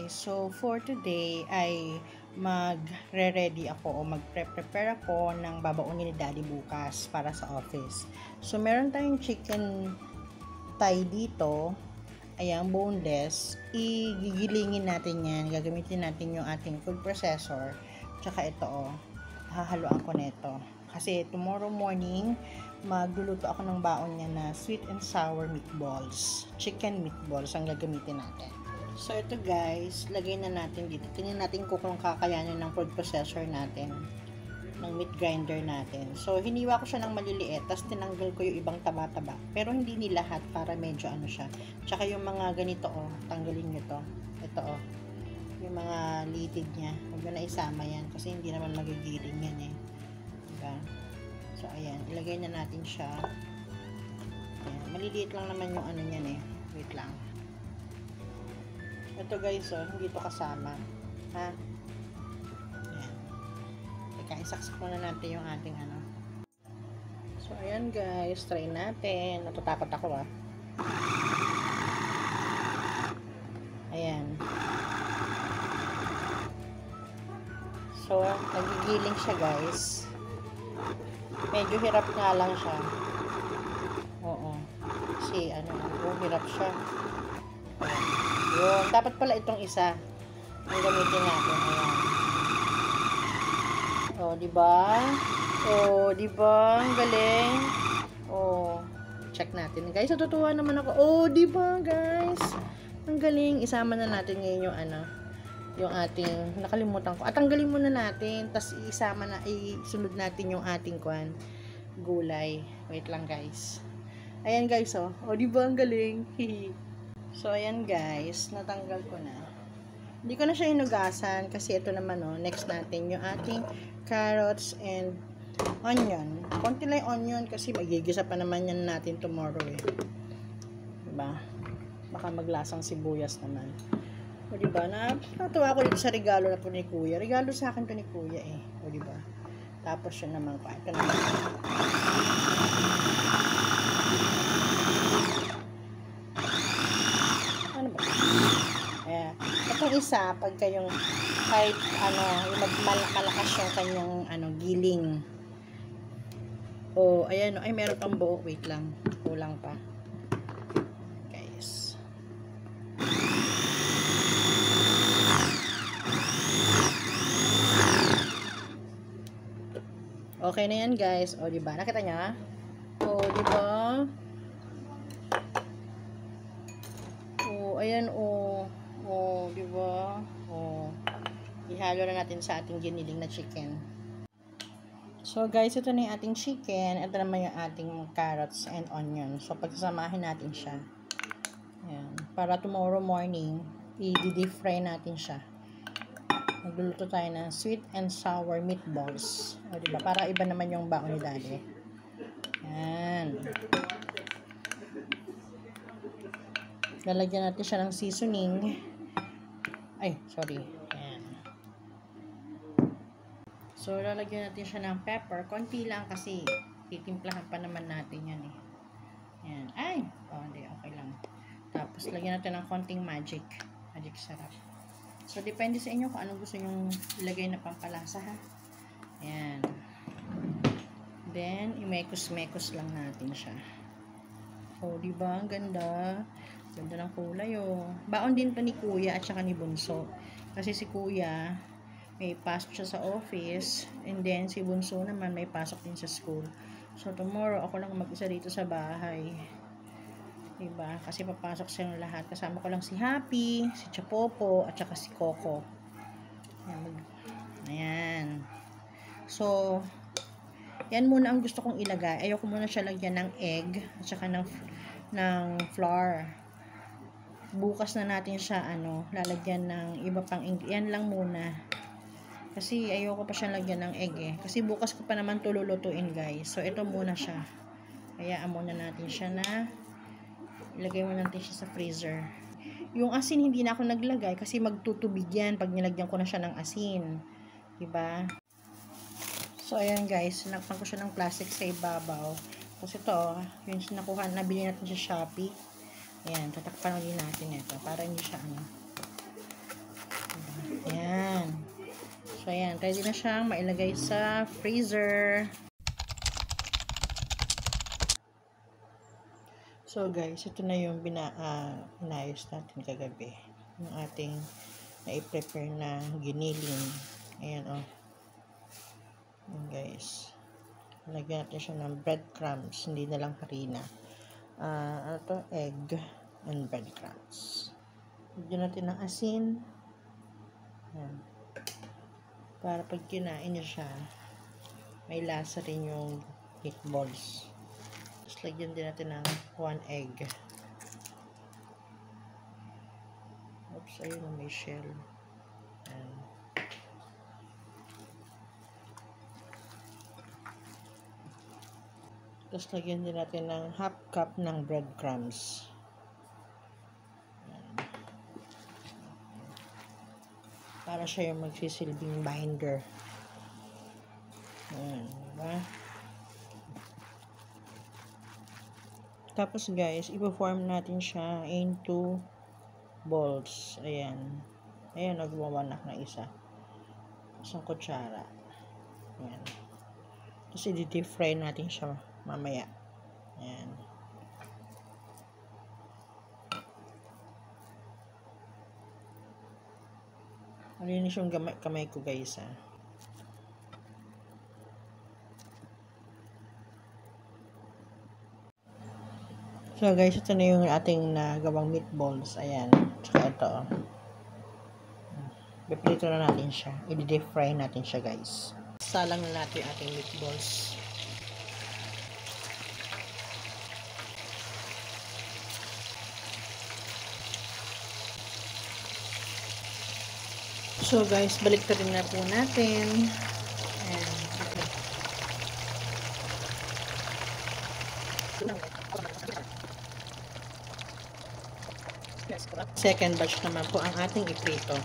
guys, so for today ay magre-ready ako o magpre-prepare ako ng babaunin ni Daddy bukas para sa office. So meron tayong chicken thigh dito, ayan, boneless. Igigilingin natin yan, gagamitin natin yung ating food processor, tsaka ito hahaluan ko nito. Kasi tomorrow morning, magluluto ako ng baon niya na sweet and sour meatballs. Chicken meatballs ang gagamitin natin. So, ito guys, lagay na natin dito. Tingnan natin kung kakayanin ng food processor natin. Ng meat grinder natin. So, hiniwa ko siya ng maliliit. Tapos, tinanggal ko yung ibang taba-taba. Pero, hindi ni lahat para medyo ano siya. Tsaka yung mga ganito, tanggalin nyo to. Ito, yung mga litid niya. Huwag na isama yan. Kasi, hindi naman magigiling yan Diba? So, ayan. Ilagay na natin siya. Ayan. Maliliit lang naman yung ano niyan Wait lang. Ito guys, hindi to kasama. Ha? Ayan. Teka, isaksak muna natin yung ating ano. So, ayan guys. Try natin. Natatakot ako Ayan. So, nagigiling siya guys. Medyo hirap nga lang siya. Oo. Kasi, hirap siya. Ayan. Yun. Dapat pala itong isa ang gamitin natin. Ayan. Diba? Diba? Ang galing. Check natin. Guys, natutuwa naman ako. Diba, guys? Ang galing. Isama na natin ngayon yung yung ating, nakalimutan ko. At tanggalin muna natin. Tapos, isunod natin yung ating gulay. Wait lang, guys. Ayan, guys, diba? Ang galing. So, ayan guys, natanggal ko na. Hindi ko na siya hinugasan kasi ito naman, next natin yung ating carrots and onion. Konti lang onion kasi magigisa pa naman yan natin tomorrow Diba? Baka maglasang sibuyas naman. Diba? Natuwa ko dito sa regalo na po ni Kuya. Regalo sa akin to ni Kuya diba? Tapos yun naman ko. Ito naman. Itong isa, pagka yung kahit yung malakas yung kanyang giling. Ayan, ay meron pang buo. Wait lang. Kulang pa. Guys. Okay na yan, guys. Diba? Nakita niya? Diba? Ayan, diba? Ihalo na natin sa ating giniling na chicken. So, guys, ito na yung ating chicken. Ito naman yung ating carrots and onion. So, pagsasamahin natin siya. Ayan. Para tomorrow morning, i-deep fry natin siya. Magluluto tayo ng sweet and sour meatballs. Diba? Para iba naman yung baon ni Daddy. Ayan. Lalagyan natin siya ng seasoning. Ay, sorry. Ayan. So, lalagyan natin siya ng pepper. Konti lang kasi titimplahan pa naman natin yan Ayan. Ay! Hindi. Okay lang. Tapos, lagyan natin ng konting magic. Magic sarap. So, depende sa inyo kung anong gusto nyong ilagay na pampalasa, ha? Ayan. Then, imekos-mekos lang natin siya. Diba? Ang ganda. Ganda ng kulay, Baon din to ni Kuya at saka ni Bunso. Kasi si Kuya, may pasok siya sa office. And then, si Bunso naman, may pasok din sa school. So, tomorrow, ako lang mag-isa dito sa bahay. Diba? Kasi papasok silang lahat. Kasama ko lang si Happy, si Chapopo, at saka si Coco. Ayan. So, yan muna ang gusto kong ilagay. Ayoko muna siya lagyan ng egg at saka ng flour. Bukas na natin siya lalagyan ng iba pang yan lang muna. Kasi ayoko pa siya lagyan ng egg Kasi bukas ko pa naman to lulutuin, guys. So ito muna siya. Hayaan muna natin siya na ilagay muna natin siya sa freezer. Yung asin hindi na ako naglagay kasi magtutubig yan pag nilagyan ko na siya ng asin. Diba? So ayan guys, sinakpan ko siya ng plastic sa ibabaw. Tapos ito, yung nabili natin sa Shopee. Ayan, tatakpan ulit natin ito para hindi siya Ayan. So, ayan. Ready na siyang mailagay sa freezer. So, guys, ito na yung inayos natin kagabi. Yung ating na-prepare na giniling. Ayan, oh. Ayan, guys. Lagyan natin siya ng breadcrumbs. Hindi na lang harina. Ano to? Egg and breadcrumbs. Lagyan natin ng asin. Ayan. Para pag kinain niyo siya, may lasa rin yung meatballs. Tapos lagyan din natin ng 1 egg. Oops, ayun, may shell. Ayan. Tapos lagyan din natin ng 1/2 cup ng breadcrumbs. Para siya yung magsisilbing binder. Ayan, diba? Tapos guys, ipo-form natin siya into balls. Ayan. Ayan, nagwawanak na isa. Isang kutsara. Ayan. Tapos i-deep fry natin siya mamaya. Ayan. Malinis yung kamay ko guys, ha. So guys, ito na yung ating nagawang meatballs. Ayan. Tsaka ito. Piprito na natin siya. I-deep fry natin siya guys. Salang na natin yung ating meatballs. So guys, balik rin na po natin. Ayan. Second batch naman po ang ating iprito.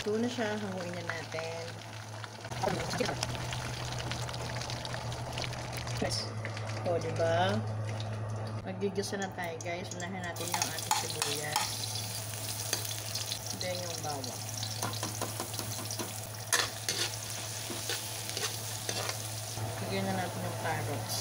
Ito na siya, hanguin na natin. O, diba? Magigisa na tayo guys. Unahin natin yung ating sibuyas. Then yung bawang. Lagyan na natin yung carrots.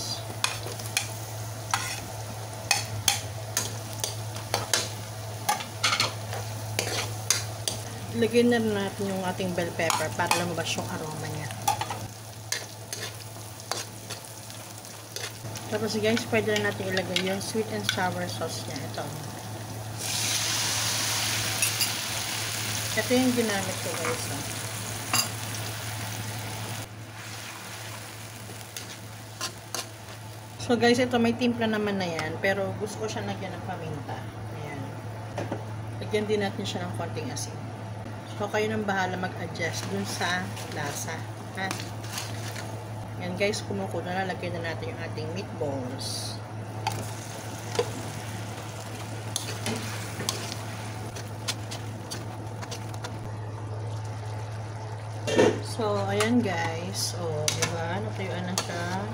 Lagyan na natin yung ating bell pepper para lumabas yung aroma niya. Tapos guys, pwede na natin ilagay yung sweet and sour sauce niya. Ito. Ito yung ginamit ko guys. So guys, ito may timpla naman na yan. Pero gusto ko siya lagyan ng paminta. Ayan. Lagyan din natin siya ng konting asin. So kayo nang bahala mag-adjust dun sa lasa. Ha? Yan guys, kumukulo na. Lagyan na natin yung ating meatballs. So, ayan guys. O, diba? Natuyuan na siya.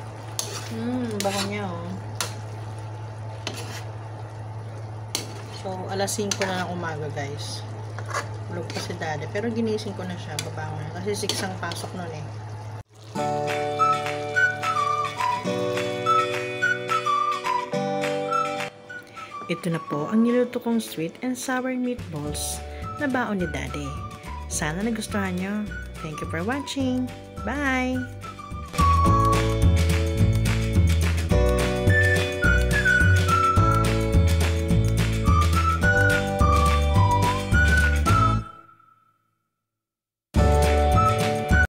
Bako niya, oh. So, alas 5 na ng umaga, guys. Bulog pa si daddy. Pero ginising ko na siya. Babangon na. Kasi 6 ang pasok nun, eh. Ito na po ang niluto kong sweet and sour meatballs na baon ni daddy. Sana nagustuhan nyo. Thank you for watching. Bye!